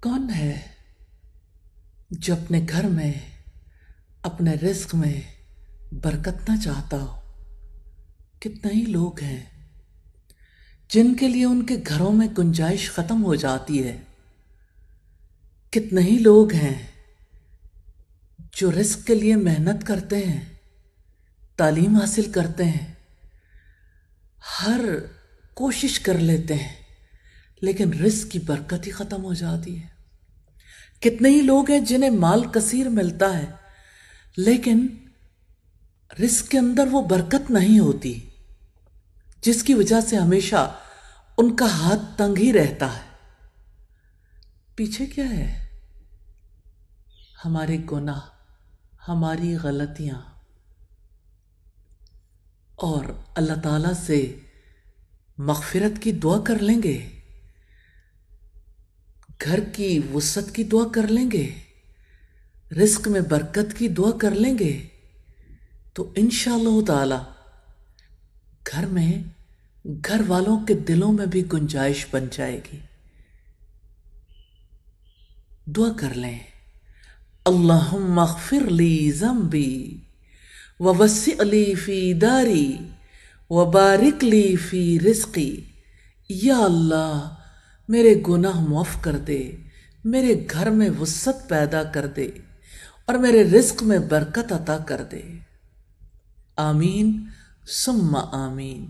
کون ہے جو اپنے گھر میں اپنے رزق میں برکت نہ چاہتا ہو؟ کتنے ہی لوگ ہیں جن کے لیے ان کے گھروں میں گنجائش ختم ہو جاتی ہے. کتنے ہی لوگ ہیں جو رزق کے لیے محنت کرتے ہیں، تعلیم حاصل کرتے ہیں، ہر کوشش کر لیتے ہیں، لیکن رزق کی برکت ہی ختم ہو جاتی ہے. کتنے ہی لوگ ہیں جنہیں مال کثیر ملتا ہے، لیکن رزق کے اندر وہ برکت نہیں ہوتی، جس کی وجہ سے ہمیشہ ان کا ہاتھ تنگ ہی رہتا ہے. پیچھے کیا ہے؟ ہمارے گناہ، ہماری غلطیاں. اور اللہ تعالیٰ سے مغفرت کی دعا کر لیں گے، گھر کی وسعت کی دعا کر لیں گے، رزق میں برکت کی دعا کر لیں گے، تو انشاءاللہ تعالی گھر میں، گھر والوں کے دلوں میں بھی گنجائش بن جائے گی. دعا کر لیں، اللہم اغفر لی ذنبی ووسع لی فی داری وبارک لی فی رزقی. یا اللہ میرے گناہ معاف کر دے، میرے گھر میں وسعت پیدا کر دے، اور میرے رزق میں برکت عطا کر دے. آمین ثم آمین.